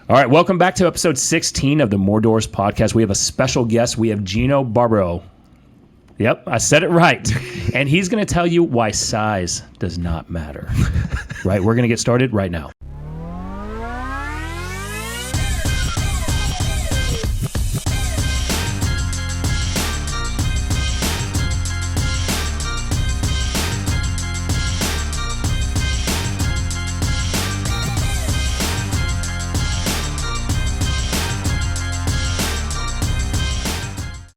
All right, welcome back to episode 16 of the More Doors podcast. We have a special guest. We have Gino Barbaro. Yep, I said it right. And he's going to tell you why size does not matter. Right, we're going to get started right now.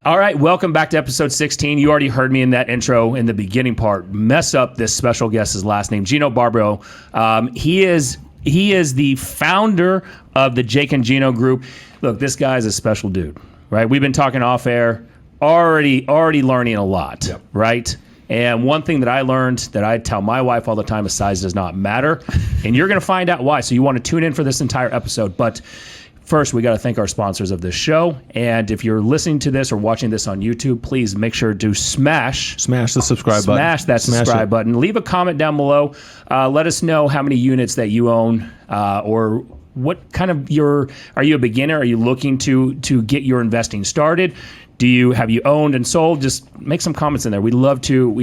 All right, welcome back to episode 16. You already heard me in that intro in the beginning part mess up this special guest's last name, Gino Barbaro. He is the founder of the Jake and Gino group. Look, this guy is a special dude, right? We've been talking off air, already learning a lot, yep. Right? And one thing that I learned that I tell my wife all the time is size does not matter. And you're going to find out why. So you want to tune in for this entire episode. But first, we got to thank our sponsors of this show. And if you're listening to this or watching this on YouTube, please make sure to smash the subscribe button. Smash that subscribe button. Leave a comment down below. Let us know how many units that you own or what kind of are you a beginner? Are you looking to get your investing started? Have you owned and sold? Just make some comments in there. We'd love to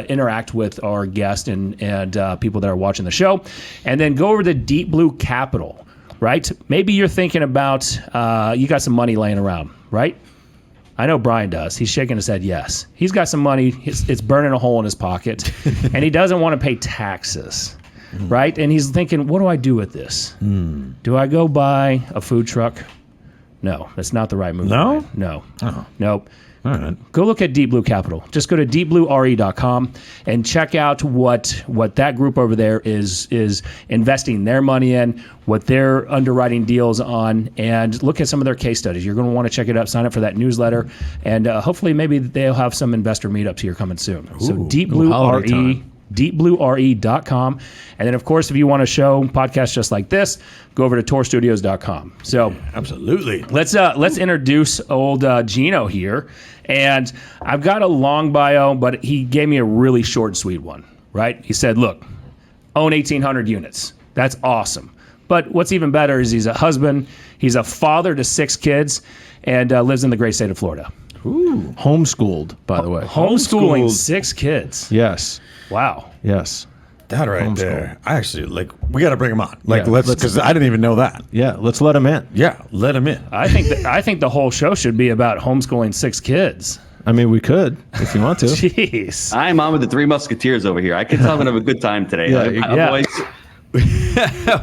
interact with our guests and people that are watching the show. And then go over to Deep Blue Capital. Right? Maybe you're thinking about, you got some money laying around, right? I know Brian does. He's shaking his head yes. He's got some money. It's burning a hole in his pocket. And he doesn't want to pay taxes, right? And he's thinking, what do I do with this? Do I go buy a food truck? No, that's not the right move. No? Brian. No. Oh. Nope. All right. Go look at Deep Blue Capital. Just go to deepbluere.com and check out what that group over there is investing their money in, what they're underwriting deals on, and look at some of their case studies. You're going to want to check it out. Sign up for that newsletter, and hopefully maybe they'll have some investor meetups here coming soon. Ooh, so deepbluere.com. And then, of course, if you want a show podcast just like this, go over to torstudios.com. So absolutely. Let's introduce old Gino here. And I've got a long bio, but he gave me a really short and sweet one, right? He said, look, own 1,800 units. That's awesome. But what's even better is he's a husband, he's a father to 6 kids, and lives in the great state of Florida. Ooh. Homeschooled, by the way. Homeschooling 6 kids. Yes. Wow. Yes. That right there. I actually, we got to bring him on. Yeah, let's, because I didn't even know that. Yeah, let's let him in. Yeah, let him in. I think the whole show should be about homeschooling 6 kids. I mean, we could, if you want to. Jeez. I'm on with the 3 Musketeers over here. I can tell I'm going to have a good time today.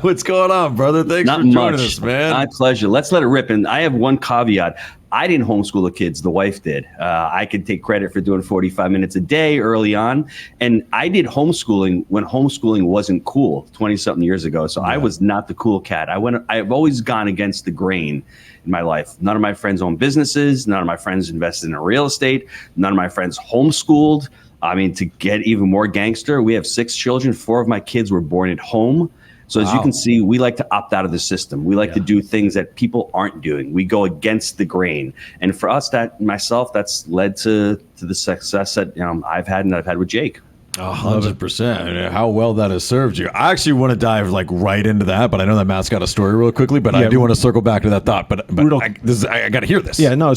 What's going on, brother? Thanks for joining us, man. My pleasure. Let's let it rip. And I have one caveat. I didn't homeschool the kids. The wife did. I could take credit for doing 45 minutes a day early on. And I did homeschooling when homeschooling wasn't cool 20-something years ago. So I was not the cool cat. I've always gone against the grain in my life. None of my friends own businesses. None of my friends invested in real estate. None of my friends homeschooled. I mean, to get even more gangster, we have 6 children. 4 of my kids were born at home. So as you can see, we like to opt out of the system. We like to do things that people aren't doing. We go against the grain. And for us, that's led to the success that I've had with Jake. 100%. How well that has served you. I actually want to dive right into that, but I know that Matt's got a story real quickly, but I do want to circle back to that thought. But I got to hear this. Yeah, no,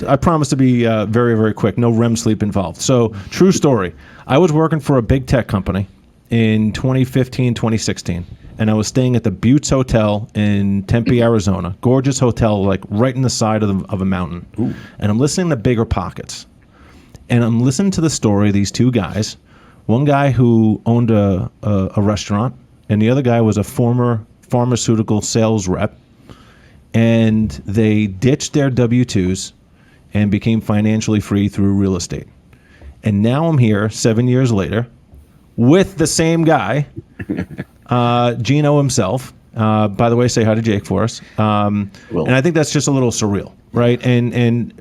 I promise to be very, very quick. No REM sleep involved. So true story. I was working for a big tech company in 2015, 2016. And I was staying at the Buttes Hotel in Tempe, Arizona. Gorgeous hotel, right in the side of a mountain. Ooh. And I'm listening to Bigger Pockets. And I'm listening to the story of these 2 guys. One guy who owned a restaurant, and the other guy was a former pharmaceutical sales rep. And they ditched their W-2s and became financially free through real estate. And now I'm here 7 years later with the same guy, Gino himself. By the way, say hi to Jake for us. And I think that's just a little surreal, right? And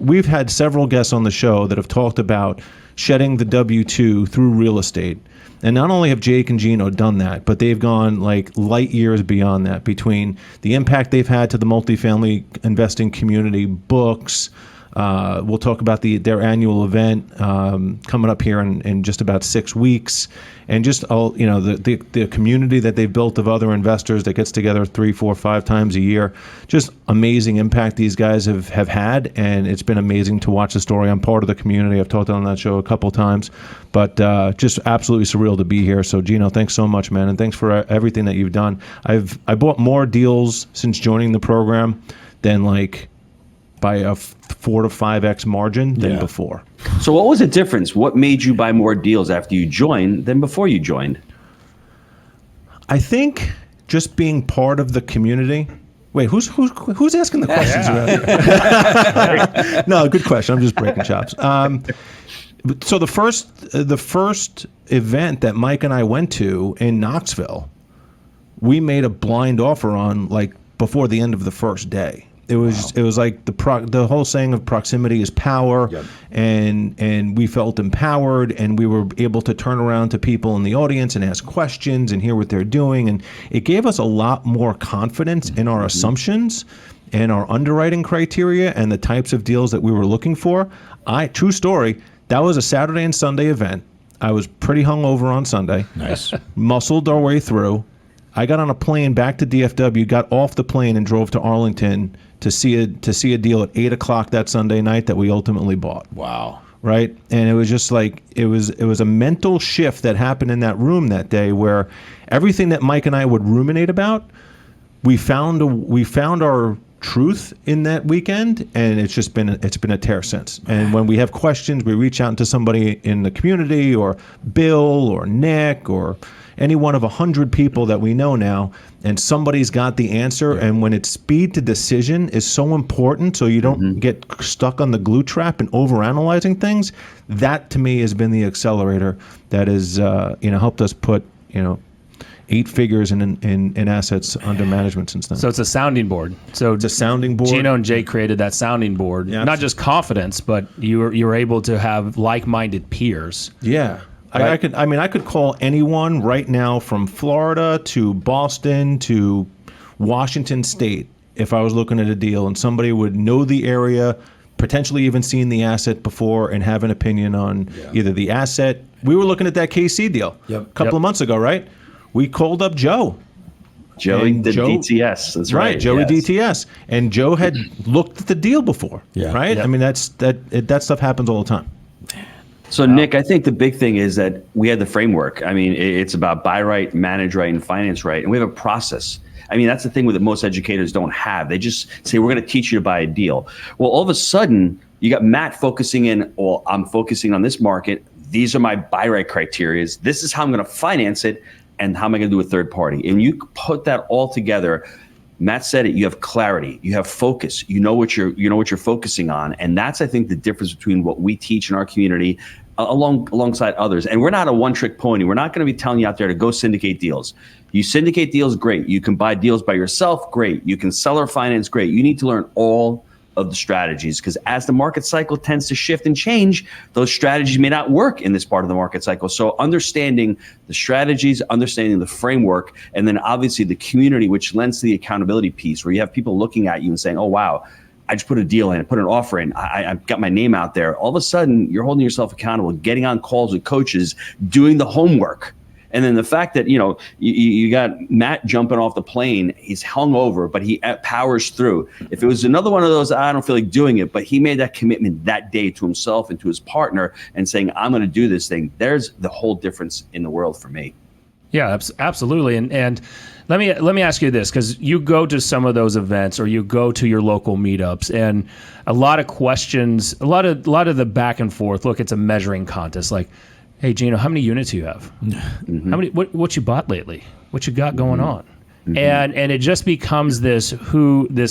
we've had several guests on the show that have talked about shedding the W-2 through real estate. And not only have Jake and Gino done that, but they've gone light years beyond that between the impact they've had to the multifamily investing community, books, We'll talk about their annual event coming up here in just about 6 weeks, and just the community that they've built of other investors that gets together 3, 4, 5 times a year. Just amazing impact these guys have had, and it's been amazing to watch the story. I'm part of the community. I've talked on that show a couple times, but just absolutely surreal to be here. So Gino, thanks so much, man, and thanks for everything that you've done. I bought more deals since joining the program than by a 4 to 5x margin than before. So what was the difference? What made you buy more deals after you joined than before you joined? I think just being part of the community. Wait, who's asking the questions around here? No, good question. I'm just breaking chops. So the first event that Mike and I went to in Knoxville, we made a blind offer on before the end of the first day. It was like the whole saying of proximity is power, and we felt empowered, and we were able to turn around to people in the audience and ask questions and hear what they're doing, and it gave us a lot more confidence in our assumptions and our underwriting criteria and the types of deals that we were looking for. True story, that was a Saturday and Sunday event. I was pretty hungover on Sunday. Nice. Muscled our way through. I got on a plane back to DFW, got off the plane and drove to Arlington to see a deal at 8 o'clock that Sunday night that we ultimately bought. Wow. Right? And it was just it was a mental shift that happened in that room that day where everything that Mike and I would ruminate about, we found our truth in that weekend, and it's been a tear since. And when we have questions, we reach out to somebody in the community, or Bill or Nick or any one of 100 people that we know now, and somebody's got the answer. And when it's speed to decision is so important, so you don't get stuck on the glue trap and overanalyzing things, that to me has been the accelerator that has helped us put 8 figures in assets under management since then. So it's a sounding board. So it's a sounding board. Gino and Jay created that sounding board. Yeah, not just confidence, but you were able to have like-minded peers. Yeah. Right? I could call anyone right now from Florida to Boston to Washington State if I was looking at a deal, and somebody would know the area, potentially even seen the asset before, and have an opinion on either the asset. We were looking at that KC deal a couple of months ago, right? We called up Joe. Joey did DTS. That's right. Joey DTS. And Joe had looked at the deal before, right? I mean, that stuff happens all the time. So, Nick, I think the big thing is that we had the framework. I mean, it's about buy right, manage right, and finance right. And we have a process. I mean, that's the thing that most educators don't have. They just say, we're going to teach you to buy a deal. Well, all of a sudden, you got Matt focusing in, well, I'm focusing on this market. These are my buy right criteria. This is how I'm going to finance it. And how am I going to do a third party? And you put that all together. Matt said it. You have clarity. You have focus. You know what you're focusing on, and that's, I think, the difference between what we teach in our community alongside others. And we're not a one-trick pony. We're not going to be telling you out there to go syndicate deals. You syndicate deals, great. You can buy deals by yourself, great. You can seller finance, great. You need to learn all of the strategies, because as the market cycle tends to shift and change, those strategies may not work in this part of the market cycle. So understanding the strategies, understanding the framework, and then obviously the community, which lends to the accountability piece, where you have people looking at you and saying, oh, wow, I just put a deal in, put an offer in, I've got my name out there. All of a sudden, you're holding yourself accountable, getting on calls with coaches, doing the homework. And then the fact that, you got Matt jumping off the plane, he's hung over, but he powers through. If it was another one of those, I don't feel like doing it, but he made that commitment that day to himself and to his partner and saying, I'm going to do this thing. There's the whole difference in the world for me. Yeah, absolutely. And let me ask you this, because you go to some of those events or you go to your local meetups, and a lot of questions, a lot of the back and forth. Look, it's a measuring contest. Like, hey, Gino, how many units do you have? How many? What you bought lately? What you got going on? And it just becomes this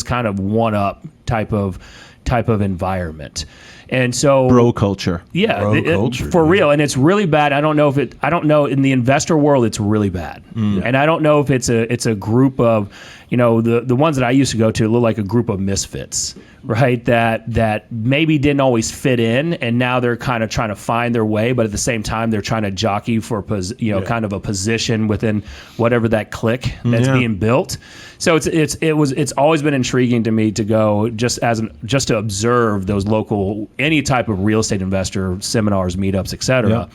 kind of one up type of environment. And so bro culture. Yeah, culture, for real. And it's really bad. I don't know in the investor world, it's really bad. And I don't know if it's a group of, the ones that I used to go to look like a group of misfits, right? That maybe didn't always fit in, and now they're kind of trying to find their way, but at the same time they're trying to jockey for kind of a position within whatever that clique that's being built. So it's always been intriguing to me to go just to observe those local, any type of real estate investor seminars, meetups, etc.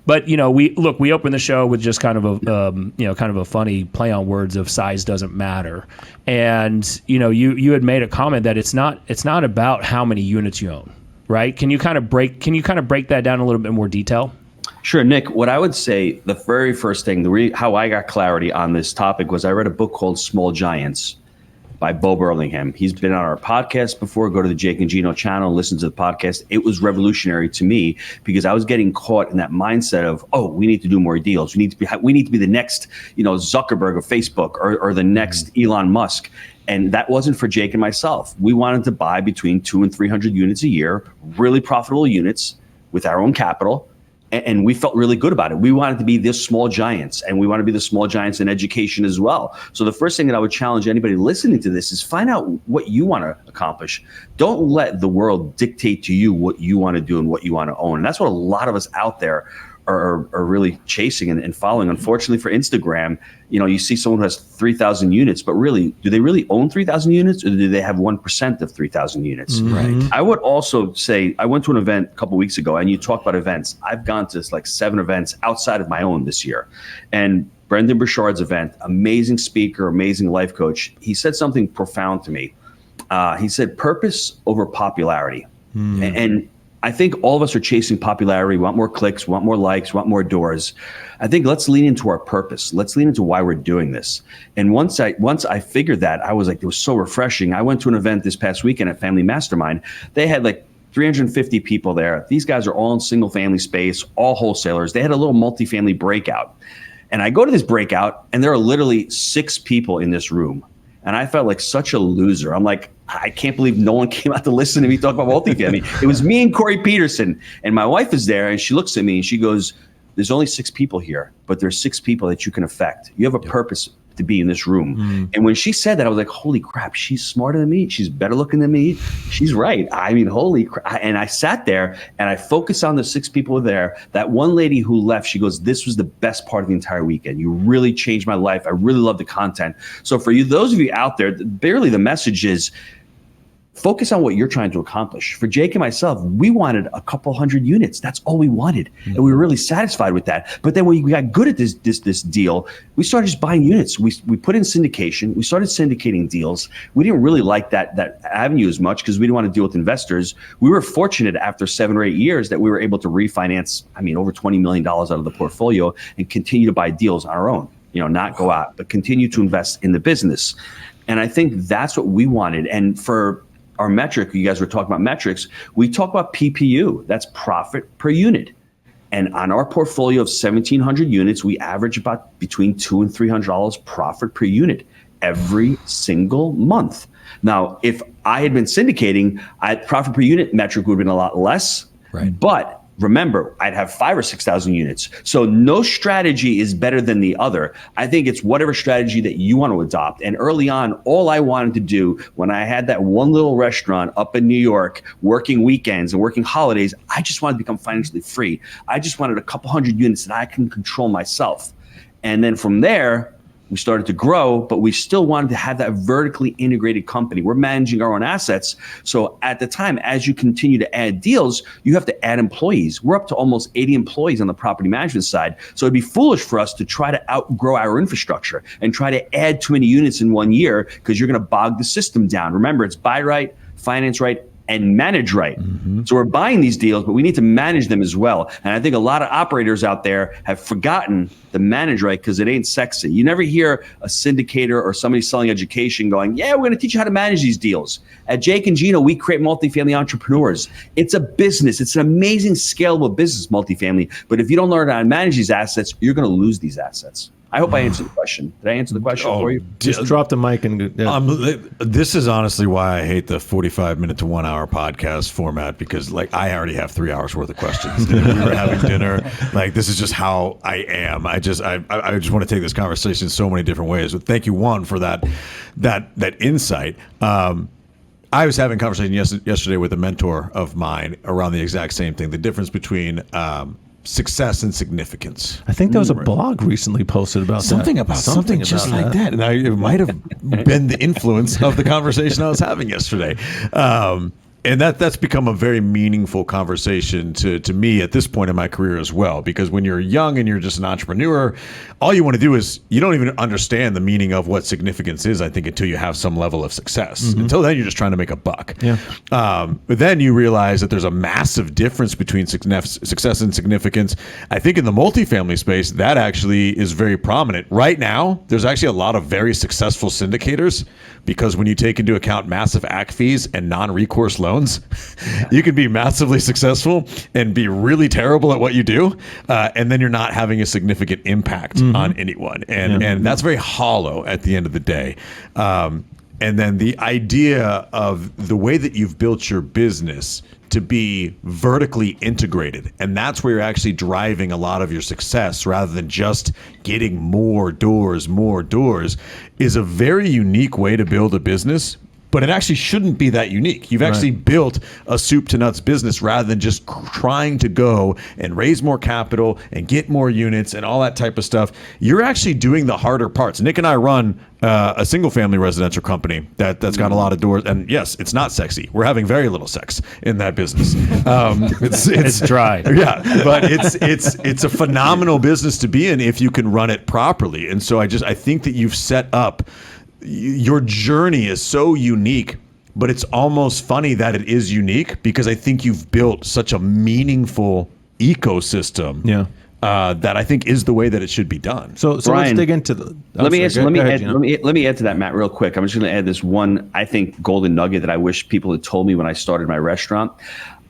But we opened the show with just kind of a funny play on words of size doesn't matter, and you had made a comment that it's not about how many units you own, right? Can you kind of break that down in a little bit more detail? Sure, Nick. What I would say, the very first thing, how I got clarity on this topic was I read a book called Small Giants by Bo Burlingham. He's been on our podcast before. Go to the Jake and Gino channel, listen to the podcast. It was revolutionary to me because I was getting caught in that mindset of, we need to do more deals. We need to be the next, Zuckerberg of Facebook or the next Elon Musk. And that wasn't for Jake and myself. We wanted to buy between 200 and 300 units a year, really profitable units with our own capital. And we felt really good about it. We wanted to be this small giants, and we want to be the small giants in education as well. So the first thing that I would challenge anybody listening to this is find out what you want to accomplish. Don't let the world dictate to you what you want to do and what you want to own. And that's what a lot of us out there are really chasing and following. Unfortunately for Instagram, you see someone who has 3,000 units, but really, do they really own 3,000 units, or do they have 1% of 3,000 units? Right. I would also say, I went to an event a couple of weeks ago, and you talk about events. I've gone to like 7 events outside of my own this year. And Brendan Burchard's event, amazing speaker, amazing life coach, he said something profound to me. He said, purpose over popularity. And I think all of us are chasing popularity. We want more clicks, want more likes, want more doors. I think let's lean into our purpose. Let's lean into why we're doing this. And once I figured that, I was like, it was so refreshing. I went to an event this past weekend at Family Mastermind. They had like 350 people there. These guys are all in single family space, all wholesalers. They had a little multifamily breakout. And I go to this breakout, and there are literally 6 people in this room. And I felt like such a loser. I'm like, I can't believe no one came out to listen to me talk about multifamily. It was me and Corey Peterson. And my wife is there, and she looks at me and she goes, there's only 6 people here, but there's 6 people that you can affect. You have a purpose to be in this room. And when she said that, I was like, holy crap, she's smarter than me. She's better looking than me. She's right. I mean, holy crap. And I sat there and I focused on the 6 people there. That one lady who left, she goes, this was the best part of the entire weekend. You really changed my life. I really love the content. So for you, those of you out there, barely the message is, focus on what you're trying to accomplish. For Jake and myself, we wanted a couple hundred units. That's all we wanted. And we were really satisfied with that. But then when we got good at this deal, we started just buying units. We put in syndication. We started syndicating deals. We didn't really like that avenue as much because we didn't want to deal with investors. We were fortunate after 7 or 8 years that we were able to refinance, over $20 million out of the portfolio and continue to buy deals on our own. Not go out, but continue to invest in the business. And I think that's what we wanted. And for our metric, you guys were talking about metrics, we talk about PPU, that's profit per unit. And on our portfolio of 1,700 units, we average about between $200 and $300 profit per unit every single month. Now, if I had been syndicating, profit per unit metric would have been a lot less, right? But remember, I'd have 5,000 or 6,000 units. So no strategy is better than the other. I think it's whatever strategy that you want to adopt. And early on, all I wanted to do when I had that one little restaurant up in New York, working weekends and working holidays, I just wanted to become financially free. I just wanted a couple hundred units that I can control myself. And then from there, we started to grow, but we still wanted to have that vertically integrated company. We're managing our own assets. So at the time, as you continue to add deals, you have to add employees. We're up to almost 80 employees on the property management side. So it'd be foolish for us to try to outgrow our infrastructure and try to add too many units in 1 year because you're going to bog the system down. Remember, it's buy right, finance right, and manage right. So we're buying these deals, but we need to manage them as well. And I think a lot of operators out there have forgotten to manage right because it ain't sexy. You never hear a syndicator or somebody selling education going, yeah, we're going to teach you how to manage these deals. At Jake and Gino, we create multifamily entrepreneurs. It's a business. It's an amazing scalable business, multifamily. But if you don't learn how to manage these assets, you're going to lose these assets. I hope I answered the question. Did I answer the question for you? Just drop the mic and this is honestly why I hate the 45-minute to 1 hour podcast format, because like I already have 3 hours worth of questions. And if we were having dinner, like this is just how I am. I just want to take this conversation so many different ways. But thank you, Juan, for that insight. I was having a conversation yesterday with a mentor of mine around the exact same thing, the difference between success and significance. I think there was a blog recently posted about something that. About something just like that. And it might have been the influence of the conversation I was having yesterday. And that's become a very meaningful conversation to me at this point in my career as well. Because when you're young and you're just an entrepreneur, all you want to do is, you don't even understand the meaning of what significance is, I think, until you have some level of success. Mm-hmm. Until then, you're just trying to make a buck. Yeah. But then you realize that there's a massive difference between success and significance. I think in the multifamily space, that actually is very prominent. Right now, there's actually a lot of very successful syndicators, because when you take into account massive AC fees and non-recourse loans, you can be massively successful and be really terrible at what you do, and then you're not having a significant impact on anyone. And that's very hollow at the end of the day. And then the idea of the way that you've built your business to be vertically integrated, and that's where you're actually driving a lot of your success rather than just getting more doors, is a very unique way to build a business. But it actually shouldn't be that unique. You've actually built a soup to nuts business rather than just trying to go and raise more capital and get more units and all that type of stuff. You're actually doing the harder parts. Nick and I run a single family residential company that's got a lot of doors. And yes, it's not sexy. We're having very little sex in that business. It's dry. Yeah, but it's a phenomenal business to be in if you can run it properly. And so I think that you've set up, your journey is so unique, but it's almost funny that it is unique because I think you've built such a meaningful ecosystem. Yeah. That I think is the way that it should be done. So Brian, let's dig into the. Let me add to that, Matt, real quick. I'm just going to add this one, I think, golden nugget that I wish people had told me when I started my restaurant.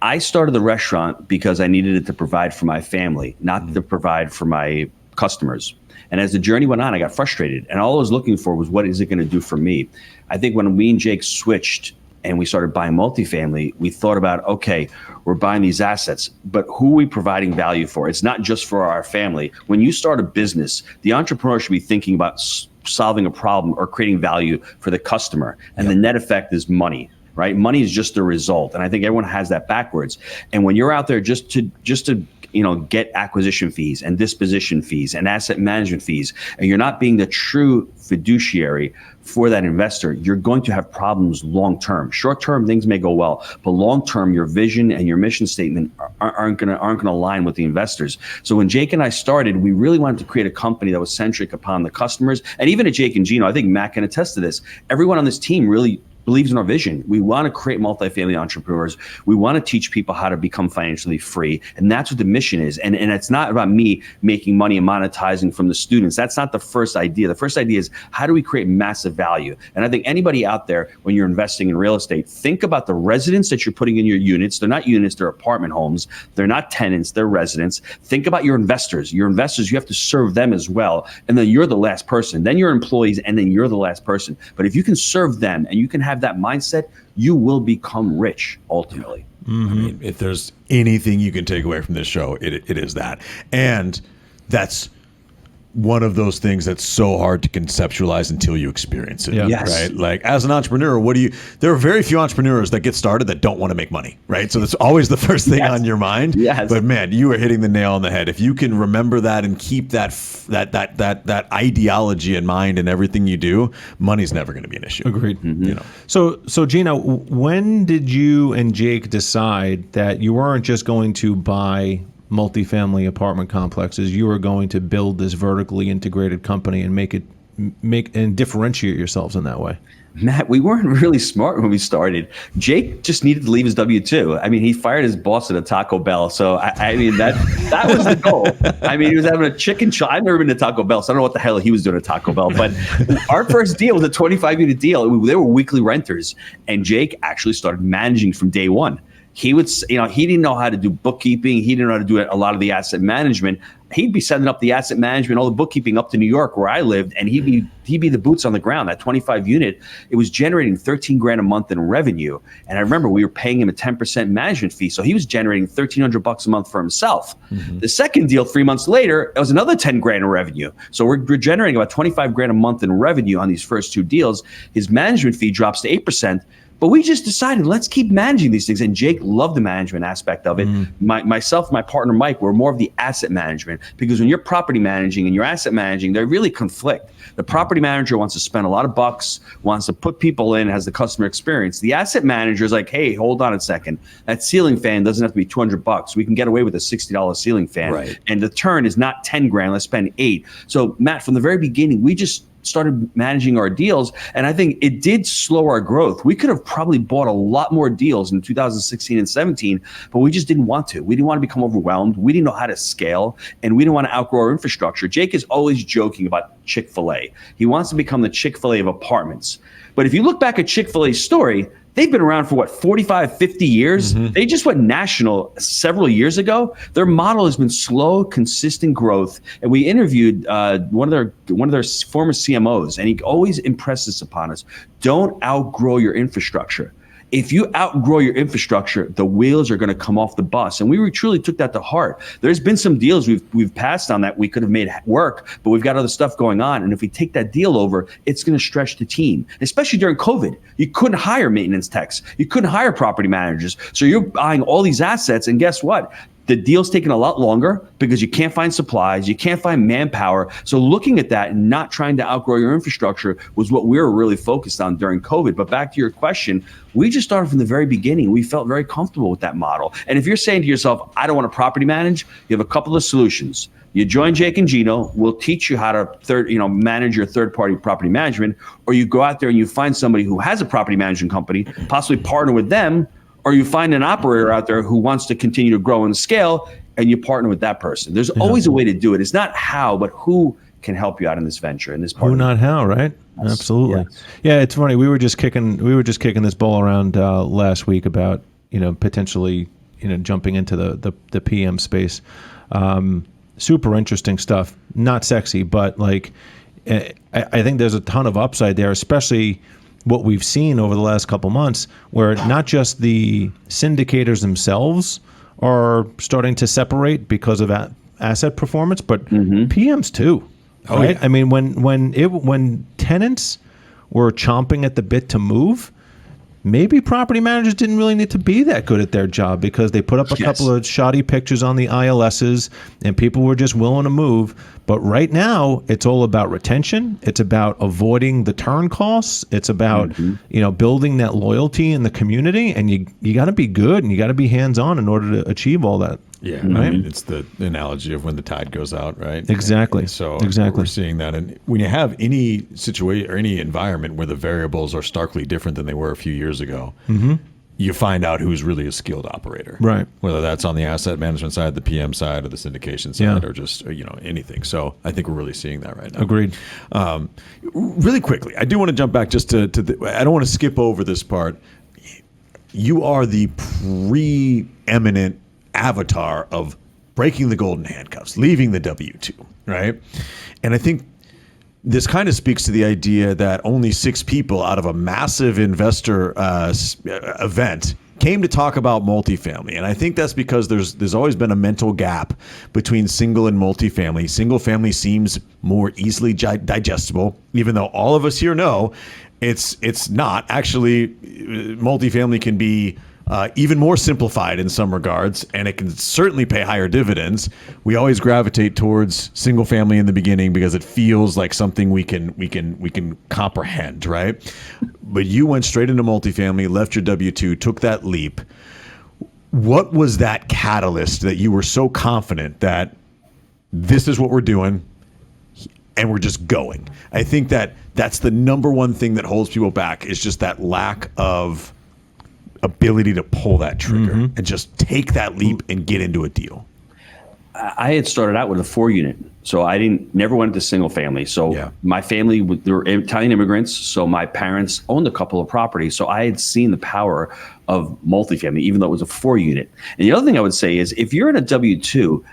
I started the restaurant because I needed it to provide for my family, not to provide for my customers. And as the journey went on, I got frustrated. And all I was looking for was, what is it going to do for me? I think when me and Jake switched and we started buying multifamily, we thought about, okay, we're buying these assets, but who are we providing value for? It's not just for our family. When you start a business, the entrepreneur should be thinking about solving a problem or creating value for the customer. And the net effect is money. Right? Money is just the result. And I think everyone has that backwards. And when you're out there just to get acquisition fees and disposition fees and asset management fees, and you're not being the true fiduciary for that investor, you're going to have problems long term. Short term, things may go well, but long term, your vision and your mission statement aren't going to align with the investors. So when Jake and I started, we really wanted to create a company that was centric upon the customers. And even at Jake and Gino, I think Matt can attest to this. Everyone on this team really believes in our vision. We want to create multifamily entrepreneurs. We want to teach people how to become financially free. And that's what the mission is. And it's not about me making money and monetizing from the students. That's not the first idea. The first idea is, how do we create massive value? And I think anybody out there, when you're investing in real estate, think about the residents that you're putting in your units. They're not units, they're apartment homes. They're not tenants, they're residents. Think about your investors. Your investors, you have to serve them as well. And then you're the last person. Then your employees, and then you're the last person. But if you can serve them and you can have that mindset, you will become rich ultimately. Mm-hmm. I mean, if there's anything you can take away from this show, it is that. And that's one of those things that's so hard to conceptualize until you experience it. Yeah. Yes. Right? Like, as an entrepreneur, there are very few entrepreneurs that get started that don't want to make money, right? So that's always the first thing on your mind. Yes. But man, you are hitting the nail on the head. If you can remember that and keep that ideology in mind in everything you do, money's never going to be an issue. Agreed. You know. So Gino, when did you and Jake decide that you weren't just going to buy multifamily apartment complexes, you were going to build this vertically integrated company and make and differentiate yourselves in that way? Matt, we weren't really smart when we started. Jake just needed to leave his W-2. I mean, he fired his boss at a Taco Bell. So, I mean, that was the goal. I mean, he was having a chicken shop. I've never been to Taco Bell, so I don't know what the hell he was doing at Taco Bell. But our first deal was a 25-unit deal. They were weekly renters. And Jake actually started managing from day one. he would, he didn't know how to do bookkeeping. He didn't know how to do a lot of the asset management. He'd be setting up the asset management, all the bookkeeping up to New York where I lived, and he'd be the boots on the ground. That 25 unit, it was generating 13 grand a month in revenue. And I remember we were paying him a 10% management fee. So he was generating $1,300 a month for himself. Mm-hmm. The second deal, 3 months later, it was another 10 grand in revenue. So we're generating about 25 grand a month in revenue on these first two deals. His management fee drops to 8%. But we just decided, let's keep managing these things. And Jake loved the management aspect of it. Myself, my partner, Mike, were more of the asset management, because when you're property managing and you're asset managing, they really conflict. The property manager wants to spend a lot of bucks, wants to put people in, has the customer experience. The asset manager is like, hey, hold on a second. That ceiling fan doesn't have to be $200. We can get away with a $60 ceiling fan. Right. And the turn is not 10 grand. Let's spend 8. So Matt, from the very beginning, we just started managing our deals, and I think it did slow our growth. We could have probably bought a lot more deals in 2016 and 17, but we just didn't want to. We didn't want to become overwhelmed. We didn't know how to scale, and we didn't want to outgrow our infrastructure. Jake is always joking about Chick-fil-A. He wants to become the Chick-fil-A of apartments. But if you look back at Chick-fil-A's story, they've been around for 45, 50 years. Mm-hmm. They just went national several years ago. Their model has been slow, consistent growth. And we interviewed one of their former CMOs, and he always impresses upon us: don't outgrow your infrastructure. If you outgrow your infrastructure, the wheels are going to come off the bus. And we truly took that to heart. There's been some deals we've passed on that we could have made work, but we've got other stuff going on. And if we take that deal over, it's going to stretch the team, especially during COVID. You couldn't hire maintenance techs. You couldn't hire property managers. So you're buying all these assets, and guess what? The deal's taking a lot longer because you can't find supplies, you can't find manpower. So looking at that and not trying to outgrow your infrastructure was what we were really focused on during COVID. But back to your question, we just started from the very beginning. We felt very comfortable with that model. And if you're saying to yourself, I don't want to property manage, you have a couple of solutions. You join Jake and Gino, we'll teach you how to manage your third-party property management, or you go out there and you find somebody who has a property management company, possibly partner with them, or you find an operator out there who wants to continue to grow and scale, and you partner with that person. There's always a way to do it. It's not how, but who can help you out in this venture, in this part. Who, not how, right? Yes. Absolutely. Yes. Yeah, it's funny. We were just kicking this ball around last week about potentially jumping into the PM space. Super interesting stuff. Not sexy, but I think there's a ton of upside there, especially what we've seen over the last couple months, where not just the syndicators themselves are starting to separate because of asset performance, but PMs too. Oh, right? yeah. I mean, when tenants were chomping at the bit to move, maybe property managers didn't really need to be that good at their job because they put up a couple of shoddy pictures on the ILSs and people were just willing to move. But right now, it's all about retention. It's about avoiding the turn costs. It's about building that loyalty in the community. And you got to be good and you got to be hands-on in order to achieve all that. Yeah, right? I mean, it's the analogy of when the tide goes out, right? Exactly. And so exactly. We're seeing that. And when you have any situation or any environment where the variables are starkly different than they were a few years ago, you find out who's really a skilled operator. Right. Whether that's on the asset management side, the PM side, or the syndication side, or just anything. So I think we're really seeing that right now. Agreed. Really quickly, I do want to jump back just to I don't want to skip over this part. You are the preeminent avatar of breaking the golden handcuffs, leaving the W-2, right? And I think this kind of speaks to the idea that only 6 people out of a massive investor event came to talk about multifamily. And I think that's because there's always been a mental gap between single and multifamily. Single family seems more easily digestible, even though all of us here know it's not. Actually, multifamily can be even more simplified in some regards, and it can certainly pay higher dividends. We always gravitate towards single family in the beginning because it feels like something we can comprehend, right? But you went straight into multifamily, left your W-2, took that leap. What was that catalyst that you were so confident that this is what we're doing and we're just going? I think that's the number one thing that holds people back, is just that lack of ability to pull that trigger and just take that leap and get into a deal. I had started out with a 4-unit. So I never went into single family. So my family, they were Italian immigrants. So my parents owned a couple of properties. So I had seen the power of multifamily, even though it was a 4-unit. And the other thing I would say is if you're in a W-2,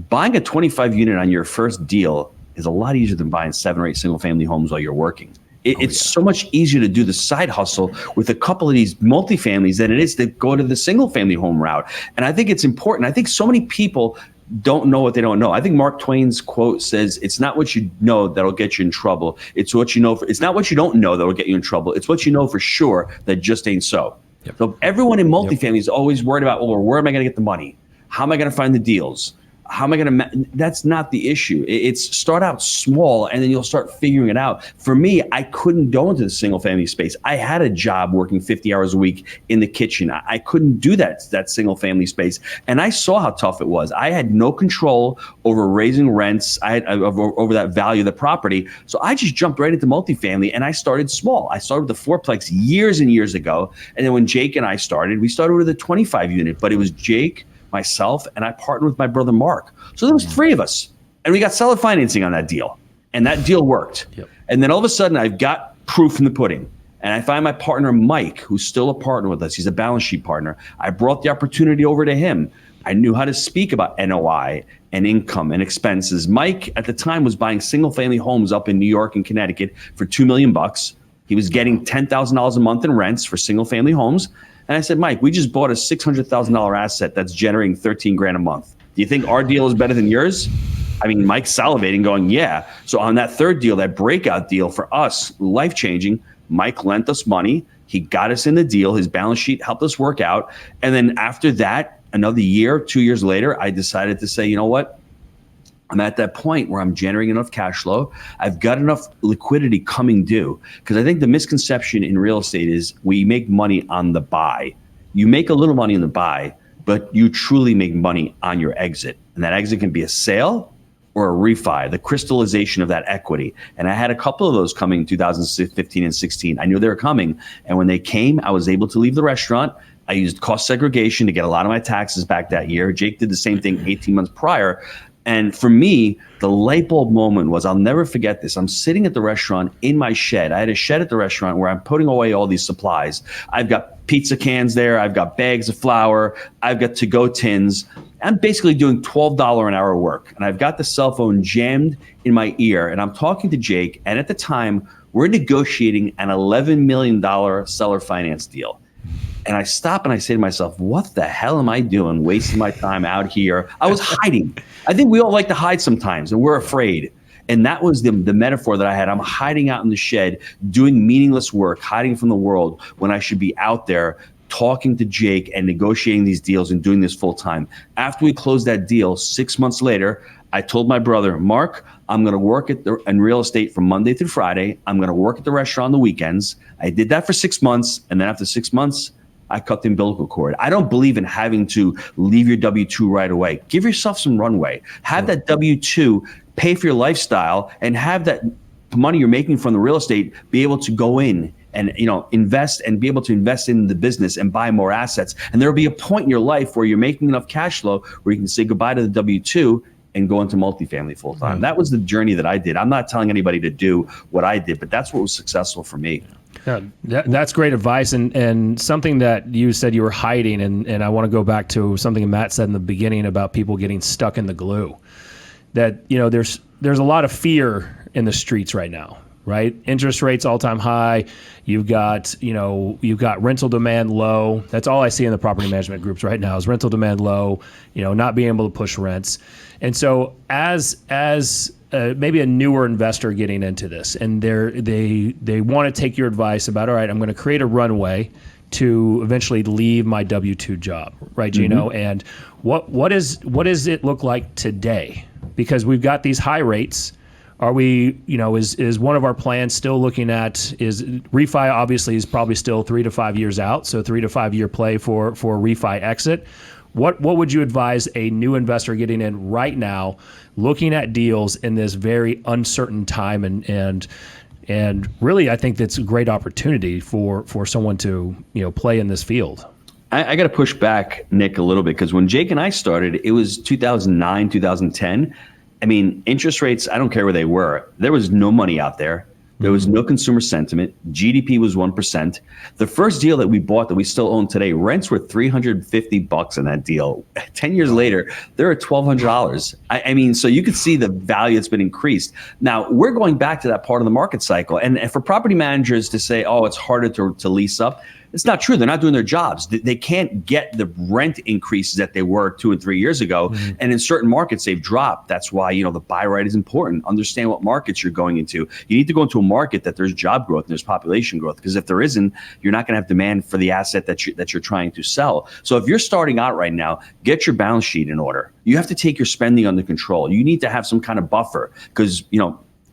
buying a 25 unit on your first deal is a lot easier than buying 7 or 8 single family homes while you're working. It's so much easier to do the side hustle with a couple of these multifamilies than it is to go to the single family home route. And I think it's important. I think so many people don't know what they don't know. I think Mark Twain's quote says, it's not what you know that'll get you in trouble. It's what you know. It's not what you don't know that'll get you in trouble. It's what you know for sure that just ain't so. Yep. So everyone in multifamily is always worried about, well, where am I going to get the money? How am I going to find the deals? How am I going to, that's not the issue. It's start out small and then you'll start figuring it out. For me, I couldn't go into the single family space. I had a job working 50 hours a week in the kitchen. I couldn't do that single family space. And I saw how tough it was. I had no control over raising rents. I had over that value of the property. So I just jumped right into multifamily and I started small. I started with the 4-plex years and years ago. And then when Jake and I started, we started with a 25 unit, but it was Jake, myself, and I partnered with my brother Mark. So there was 3 of us, and we got seller financing on that deal, and that deal worked. Yep. And then all of a sudden, I've got proof in the pudding, and I find my partner Mike, who's still a partner with us. He's a balance sheet partner. I brought the opportunity over to him. I knew how to speak about NOI and income and expenses. Mike at the time was buying single-family homes up in New York and Connecticut for $2 million. He was getting $10,000 a month in rents for single-family homes. And I said, Mike, we just bought a $600,000 asset that's generating $13,000 a month. Do you think our deal is better than yours? I mean, Mike's salivating going, yeah. So on that third deal, that breakout deal for us, life-changing, Mike lent us money. He got us in the deal. His balance sheet helped us work out. And then after that, another year, 2 years later, I decided to say, you know what? I'm at that point where I'm generating enough cash flow. I've got enough liquidity coming due. Because I think the misconception in real estate is we make money on the buy. You make a little money on the buy, but you truly make money on your exit. And that exit can be a sale or a refi, the crystallization of that equity. And I had a couple of those coming in 2015 and 16. I knew they were coming. And when they came, I was able to leave the restaurant. I used cost segregation to get a lot of my taxes back that year. Jake did the same thing 18 months prior. And for me, the light bulb moment was, I'll never forget this. I'm sitting at the restaurant in my shed. I had a shed at the restaurant where I'm putting away all these supplies. I've got pizza cans there. I've got bags of flour. I've got to-go tins. I'm basically doing $12 an hour work. And I've got the cell phone jammed in my ear. And I'm talking to Jake. And at the time, we're negotiating an $11 million seller finance deal. And I stop and I say to myself, what the hell am I doing wasting my time out here? I was hiding. I think we all like to hide sometimes and we're afraid. And that was the metaphor that I had. I'm hiding out in the shed, doing meaningless work, hiding from the world when I should be out there talking to Jake and negotiating these deals and doing this full time. After we closed that deal, 6 months later, I told my brother, Mark, I'm going to work in real estate from Monday through Friday. I'm going to work at the restaurant on the weekends. I did that for 6 months. And then after 6 months, I cut the umbilical cord. I don't believe in having to leave your W-2 right away. Give yourself some runway. Have that W-2 pay for your lifestyle and have that money you're making from the real estate be able to go in and invest and be able to invest in the business and buy more assets. And there'll be a point in your life where you're making enough cash flow where you can say goodbye to the W-2 and go into multifamily full time. That was the journey that I did. I'm not telling anybody to do what I did, but that's what was successful for me. Yeah, that's great advice, and something that you said you were hiding, and I want to go back to something Matt said in the beginning about people getting stuck in the glue. That there's a lot of fear in the streets right now, right? Interest rates all-time high. You've got rental demand low. That's all I see in the property management groups right now is rental demand low. Not being able to push rents, and so as maybe a newer investor getting into this, and they want to take your advice about, all right, I'm going to create a runway to eventually leave my W-2 job, right, Gino? Mm-hmm. And what does it look like today? Because we've got these high rates. Are we, is one of our plans still looking at is refi? Obviously, is probably still 3 to 5 years out, so 3 to 5 year play for refi exit. What would you advise a new investor getting in right now, looking at deals in this very uncertain time, and really, I think that's a great opportunity for someone to play in this field. I got to push back, Nick, a little bit, because when Jake and I started, it was 2009, 2010. I mean, interest rates, I don't care where they were. There was no money out there. There was no consumer sentiment. GDP was 1%. The first deal that we bought that we still own today, rents were $350 in that deal. 10 years later, they're at $1,200. I mean, so you could see the value that's been increased. Now, we're going back to that part of the market cycle. And for property managers to say, oh, it's harder to lease up, it's not true. They're not doing their jobs. They can't get the rent increases that they were 2 and 3 years ago. And in certain markets, they've dropped. That's why, the buy right is important. Understand what markets you're going into. You need to go into a market that there's job growth and there's population growth, because if there isn't, you're not going to have demand for the asset that you're trying to sell. So if you're starting out right now, get your balance sheet in order. You have to take your spending under control. You need to have some kind of buffer, because,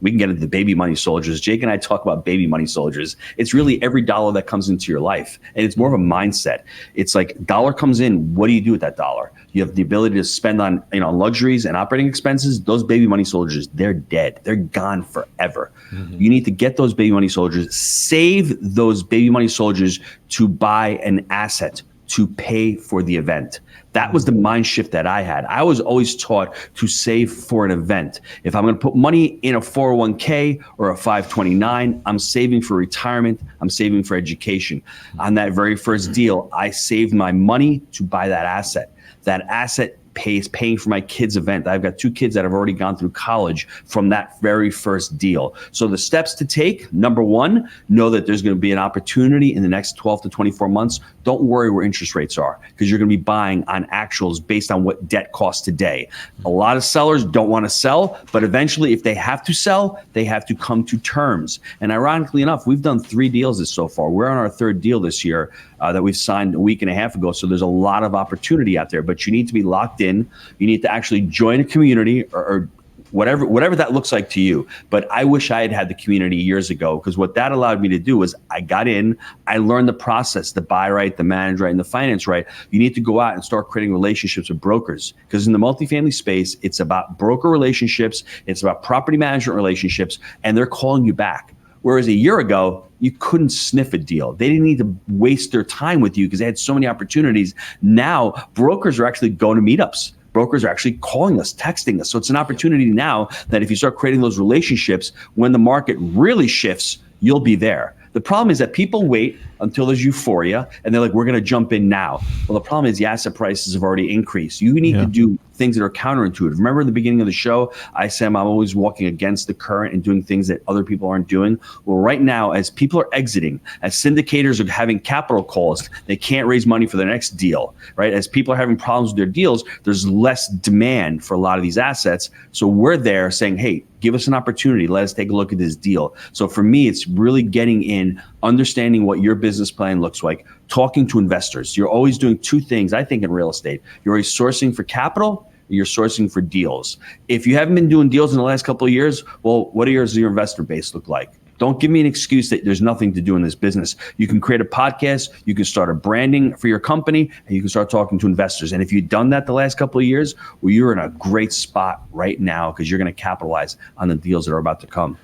we can get into the baby money soldiers. Jake and I talk about baby money soldiers. It's really every dollar that comes into your life. And it's more of a mindset. It's like dollar comes in, what do you do with that dollar? You have the ability to spend on luxuries and operating expenses. Those baby money soldiers, they're dead. They're gone forever. You need to get those baby money soldiers, save those baby money soldiers to buy an asset, to pay for the event. That was the mind shift that I had. I was always taught to save for an event. If I'm going to put money in a 401k or a 529, I'm saving for retirement. I'm saving for education. On that very first deal, I saved my money to buy that asset. That asset paying for my kids' event. I've got 2 kids that have already gone through college from that very first deal. So the steps to take, number 1, know that there's going to be an opportunity in the next 12 to 24 months. Don't worry where interest rates are, because you're going to be buying on actuals based on what debt costs today. A lot of sellers don't want to sell, but eventually if they have to sell, they have to come to terms. And ironically enough, we've done 3 deals so far. We're on our 3rd deal this year that we've signed a week and a half ago. So there's a lot of opportunity out there, but you need to be locked in. You need to actually join a community or whatever that looks like to you. But I wish I had the community years ago, because what that allowed me to do was I got in, I learned the process, the buy right, the manage right, and the finance right. You need to go out and start creating relationships with brokers, because in the multifamily space, it's about broker relationships, it's about property management relationships, and they're calling you back. Whereas a year ago, you couldn't sniff a deal. They didn't need to waste their time with you because they had so many opportunities. Now, brokers are actually going to meetups. Brokers are actually calling us, texting us. So it's an opportunity now that if you start creating those relationships, when the market really shifts, you'll be there. The problem is that people wait until there's euphoria and they're like, we're going to jump in now. Well, the problem is the asset prices have already increased. You need to do things that are counterintuitive. Remember in the beginning of the show, I said I'm always walking against the current and doing things that other people aren't doing. Well, right now, as people are exiting, as syndicators are having capital calls, they can't raise money for their next deal, right? As people are having problems with their deals, there's less demand for a lot of these assets. So we're there saying, hey, give us an opportunity. Let us take a look at this deal. So for me, it's really getting in, understanding what your business plan looks like, talking to investors. You're always doing 2 things, I think, in real estate. You're always sourcing for capital, you're sourcing for deals. If you haven't been doing deals in the last couple of years, well, what does your investor base look like? Don't give me an excuse that there's nothing to do in this business. You can create a podcast, you can start a branding for your company, and you can start talking to investors. And if you've done that the last couple of years, well, you're in a great spot right now because you're going to capitalize on the deals that are about to come.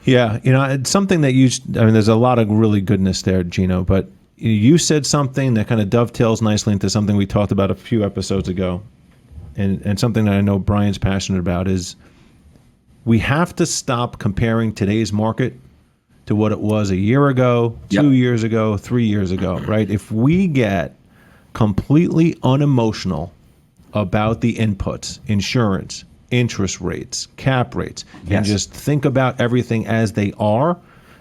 Yeah, it's something that there's a lot of really goodness there, Gino, but you said something that kind of dovetails nicely into something we talked about a few episodes ago, and something that I know Brian's passionate about is we have to stop comparing today's market to what it was a year ago, 2 years ago, 3 years ago, right? If we get completely unemotional about the inputs, insurance, interest rates, cap rates, and just think about everything as they are